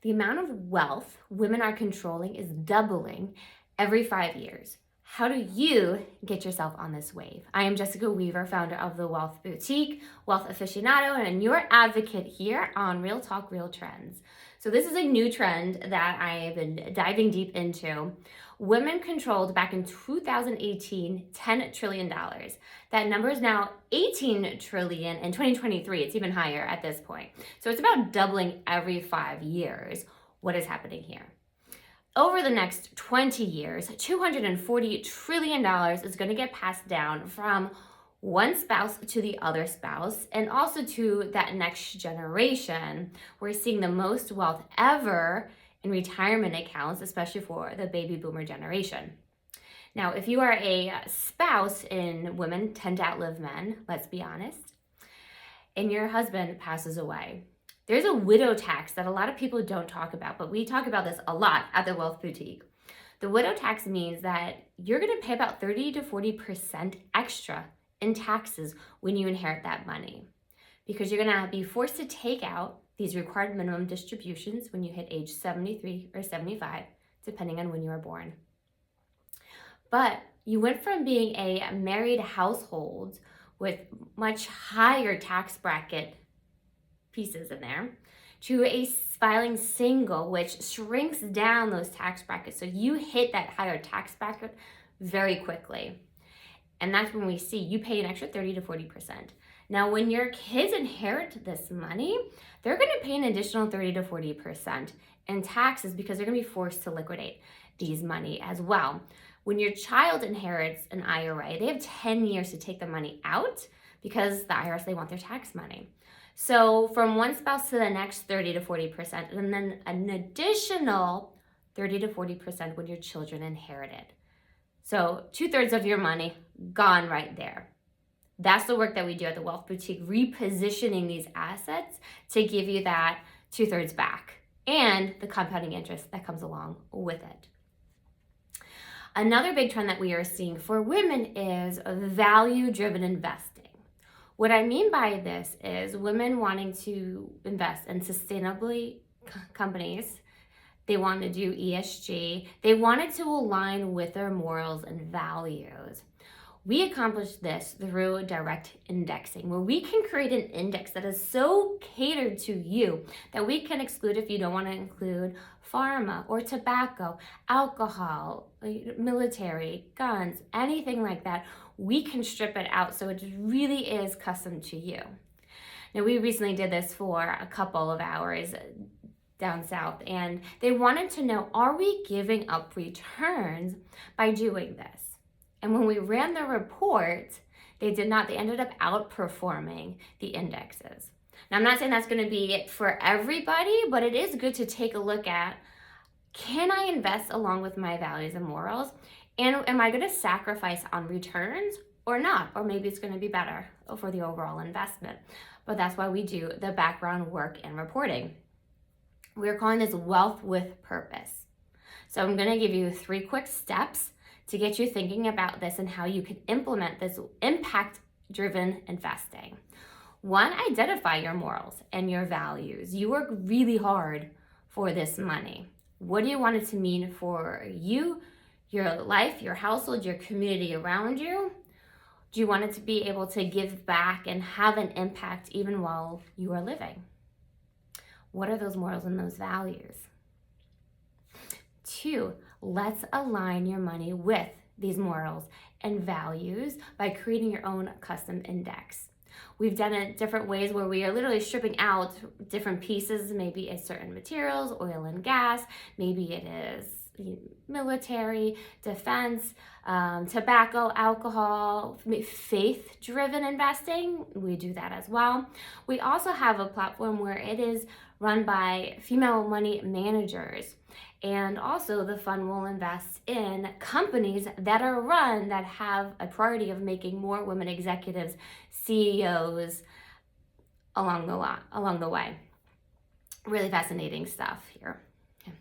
The amount of wealth women are controlling is doubling every 5 years. How do you get yourself on this wave? I am Jessica Weaver, founder of The Wealth Boutique, wealth aficionado, and your advocate here on Real Talk, Real Trends. So this is a new trend that I have been diving deep into. Women controlled back in 2018, $10 trillion. That number is now 18 trillion in 2023. It's even higher at this point. So it's about doubling every 5 years. What is happening here? Over the next 20 years, $240 trillion is going to get passed down from one spouse to the other spouse and also to that next generation. We're seeing the most wealth ever in retirement accounts, especially for the baby boomer generation. Now, if you are a spouse, and women tend to outlive men, let's be honest, and your husband passes away, there's a widow tax that a lot of people don't talk about, but we talk about this a lot at the Wealth Boutique. The widow tax means that you're going to pay about 30 to 40% extra in taxes when you inherit that money, because you're going to be forced to take out these required minimum distributions when you hit age 73 or 75, depending on when you were born. But you went from being a married household with much higher tax bracket pieces in there to a filing single, which shrinks down those tax brackets. So you hit that higher tax bracket very quickly. And that's when we see you pay an extra 30 to 40%. Now, when your kids inherit this money, they're going to pay an additional 30 to 40% in taxes because they're going to be forced to liquidate these money as well. When your child inherits an IRA, they have 10 years to take the money out because the IRS, they want their tax money. So from one spouse to the next, 30 to 40%, and then an additional 30 to 40% when your children inherited. So 2/3 of your money gone right there. That's the work that we do at the Wealth Boutique, repositioning these assets to give you that 2/3 back and the compounding interest that comes along with it. Another big trend that we are seeing for women is value-driven investing. What I mean by this is women wanting to invest in sustainably companies. They want to do ESG. They wanted to align with their morals and values. We accomplish this through direct indexing, where we can create an index that is so catered to you that we can exclude if you don't want to include pharma or tobacco, alcohol, military, guns, anything like that. We can strip it out so it really is custom to you. Now, we recently did this for a couple of hours down south, and they wanted to know, are we giving up returns by doing this? And when we ran the report, they did not. They ended up outperforming the indexes. Now, I'm not saying that's going to be it for everybody, but it is good to take a look at, can I invest along with my values and morals? And am I going to sacrifice on returns or not? Or maybe it's going to be better for the overall investment. But that's why we do the background work and reporting. We're calling this wealth with purpose. So I'm going to give you 3 quick steps to get you thinking about this and how you can implement this impact-driven investing. 1, identify your morals and your values. You work really hard for this money. What do you want it to mean for you, your life, your household, your community around you? Do you want it to be able to give back and have an impact even while you are living? What are those morals and those values? 2, let's align your money with these morals and values by creating your own custom index. We've done it different ways where we are literally stripping out different pieces. Maybe it's certain materials, oil and gas. Maybe it is military, defense, tobacco, alcohol, faith-driven investing. We do that as well. We also have a platform where it is run by female money managers. And also the fund will invest in companies that are run that have a priority of making more women executives, CEOs along the way. Really fascinating stuff here. Okay.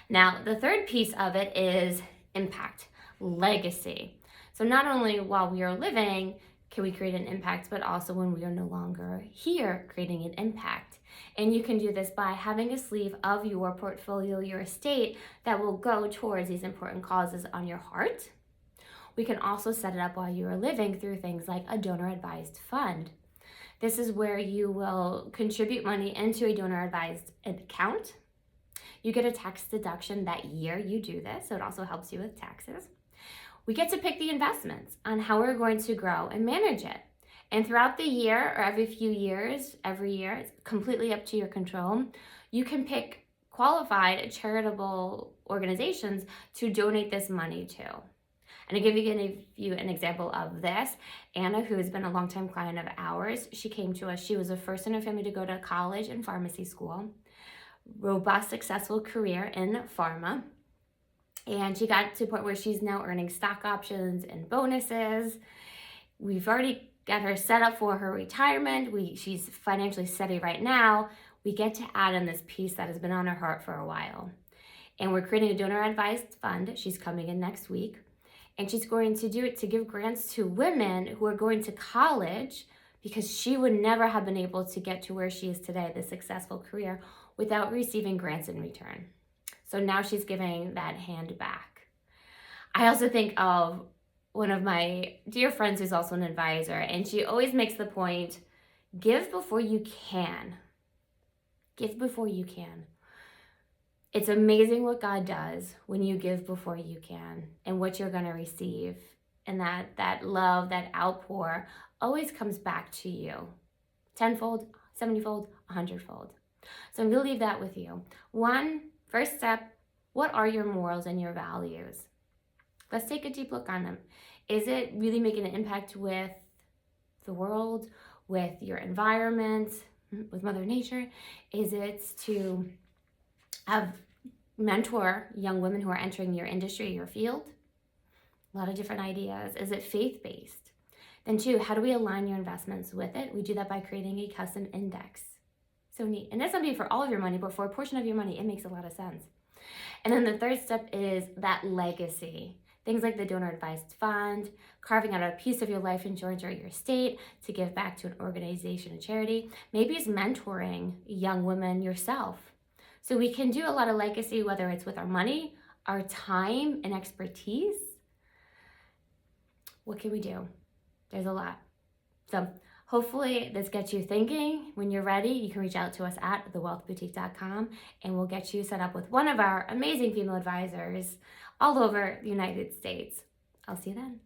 Now, the third piece of it is impact, legacy. So not only while we are living can we create an impact, but also when we are no longer here, creating an impact. And you can do this by having a sleeve of your portfolio, your estate, that will go towards these important causes on your heart. We can also set it up while you are living through things like a donor advised fund. This is where you will contribute money into a donor advised account. You get a tax deduction that year you do this, so it also helps you with taxes. We get to pick the investments on how we're going to grow and manage it. And throughout the year or every few years, every year, it's completely up to your control. You can pick qualified charitable organizations to donate this money to. And to give you an example of this, Anna, who has been a longtime client of ours, she came to us. She was the first in her family to go to college and pharmacy school. Robust, successful career in pharma. And she got to a point where she's now earning stock options and bonuses. We've already got her set up for her retirement. She's financially steady right now. We get to add in this piece that has been on her heart for a while. And we're creating a donor advised fund. She's coming in next week. And she's going to do it to give grants to women who are going to college, because she would never have been able to get to where she is today, this successful career, without receiving grants in return. So now she's giving that hand back. I also think of one of my dear friends who's also an advisor, and she always makes the point, give before you can. Give before you can. It's amazing what God does when you give before you can, and what you're going to receive. And that love, that outpour always comes back to you. 10-fold, 70-fold, 100-fold. So I'm going to leave that with you. First step, what are your morals and your values? Let's take a deep look on them. Is it really making an impact with the world, with your environment, with Mother Nature? Is it to mentor young women who are entering your industry, your field? A lot of different ideas. Is it faith-based? Then 2, how do we align your investments with it? We do that by creating a custom index. So neat. And that's not be for all of your money, but for a portion of your money, it makes a lot of sense. And then the third step is that legacy. Things like the donor advised fund, carving out a piece of your life insurance or your estate to give back to an organization, a charity. Maybe it's mentoring young women yourself. So we can do a lot of legacy, whether it's with our money, our time, and expertise. What can we do? There's a lot. So hopefully this gets you thinking. When you're ready, you can reach out to us at thewealthboutique.com, and we'll get you set up with one of our amazing female advisors all over the United States. I'll see you then.